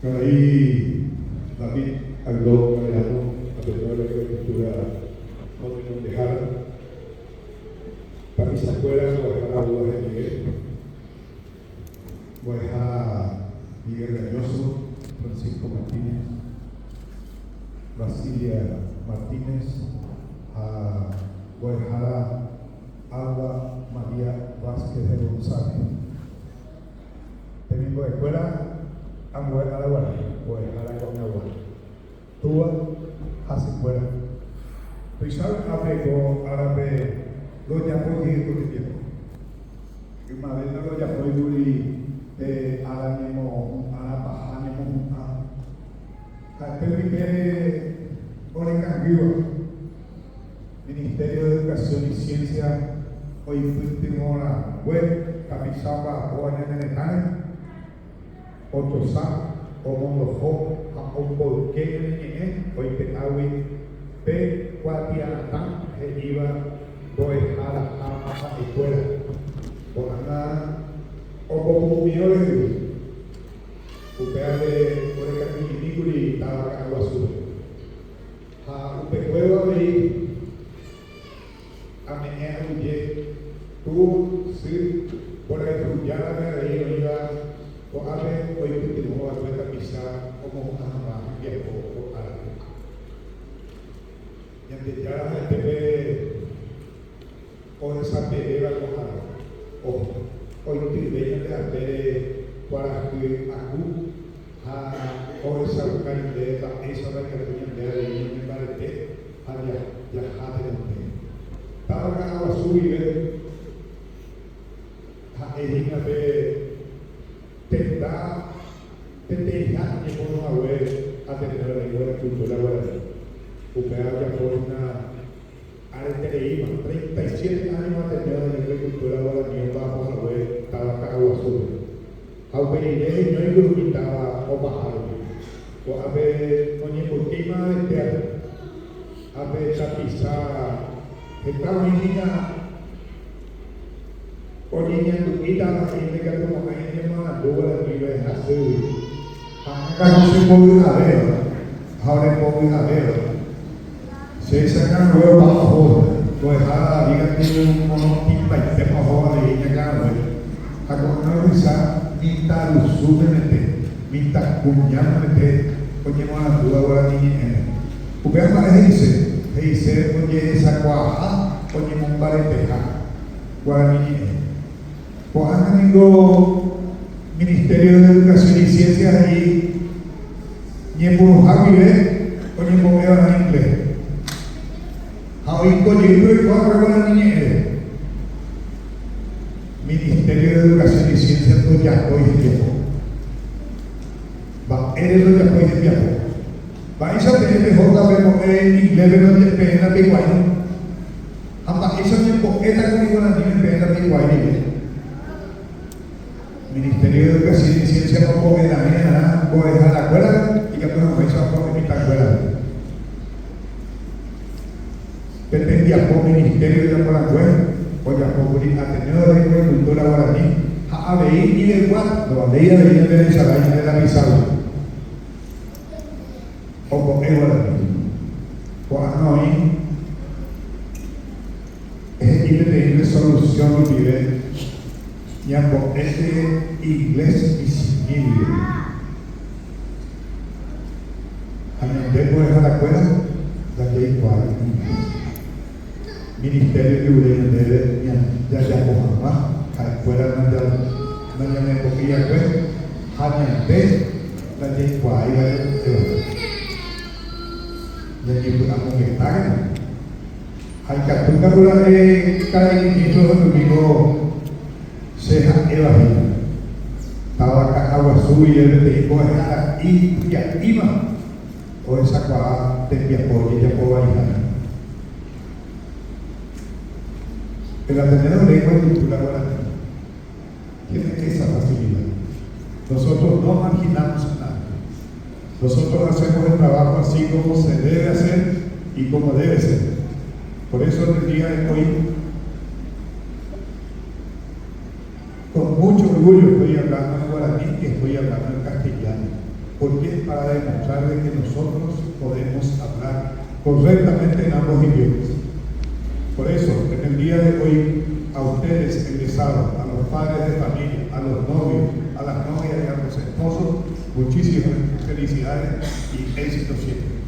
Ahí David habló Mariano, a pesar de que la cultura no nos dejara. Para mis abuelas voy a dejar a Dudas de Miguel, voy a dejar a Miguel Gañoso, Francisco Martínez, Basilia Martínez, voy a dejar a Alba María Vázquez de González. Tengo de escuela a mujer a la guardia, voy a dejar a mi abuela. Tú hace escuela. Tú sabes, apego árabe, lo llamó y todo el tiempo. Y una vez no lo llamó y Yuri, ahora mismo, ahora bajamos, Caterpillar, Oregon, Ministerio de Educación y Ciencia, hoy último la web, Capizaba, o Añanetane, Otosá, o Mondojó, a Ombolque, hoy te awi, P. Cuatianatán, que iba, voy a la escuela, por acá, o como miores, upeale, por el camino y estaba agua azul. A un pecuero de a menea huye, tú, sí, por el ruyada de ahí, iba, o a ver, hoy último, a ver, pisar como una mamá, viejo, o árabe. Y antes ya la gente ve, o esa pelea, o hoy te veía de hacer para que o esa localidad, esa localidad de Marete, allá, ya de estaba ganando a su nivel, a Edina de tentar, y por una vez a tener la lengua de cultura guaraní. Porque había por una areteíma, 37 años a tener la lengua de cultura guaraní, bajo la web, estaba acá agua azul. Aunque llegué, no hay grupo que estaba o bajado. O a ver, con el última de tierra, a ver, tapizar, estaba en niña, o niña, tuquita, la gente que como la gente más dura, que iba a hacer. Acá no se puede ir a ver, ahora puedo ir a ver. Se sacan luego para abajo, pues ahora digan que un monotipo y te mejor de ella, claro. A cuando no usa, minta lusumente, minta cuñammente, oye, no la duda ahora ni en. Porque además dice, oye, esa cuaja, oye, un bareteja, guaraní. Pues han tenido Ministerio de Educación y Ciencias ahí, ni en Burujabile, oye, en Bombeo en inglés. Ahorita, oye, yo y cuatro guaraní. Ministerio de Educación y Ciencias do Yacoy de Tiempo. Va, eres do Yacoy de Tiempo. Va, esa te mejor la vemos en inglés, pero en pena de guay. Hasta esa tiempo, esta conmigo la tiene en pena de guay. Ministerio de Educación y Ciencias no pone la mía, voy a dejar la escuela y que podemos ver esa forma de mi escuela. Dependía por Ministerio de la escuela. Oiga, por Ateneo de Lengua y Cultura Guaraní, a veí y del Guat, lo veía de Venezuela y de la Pizarra. O con el Guaraní. Cuando ahí, es indetenible solución y vive, y a con este inglés visible. A mi después de la escuela, la ley cual Ministerio de Educación ya Mohamad, a la escuela no ya me cogía pues, hanya de la ley cual ya que podamos estar. Hay que actuar de cada ministro de domingo seja evangélico. Estaba acá agua azul y el de Boja y activa o esa cual te apoya ya puedo bailar. El Ateneo de Lengua y Cultura Guaraní tiene esa facilidad. Nosotros no marginamos a nadie. Nosotros hacemos el trabajo así como se debe hacer y como debe ser. Por eso en el día de hoy, con mucho orgullo estoy hablando en guaraní y estoy hablando en castellano. ¿Por para demostrar de que nosotros podemos hablar correctamente en ambos idiomas. Por eso, en el día de hoy, a ustedes, egresados, a los padres de familia, a los novios, a las novias y a los esposos, muchísimas felicidades y éxito siempre.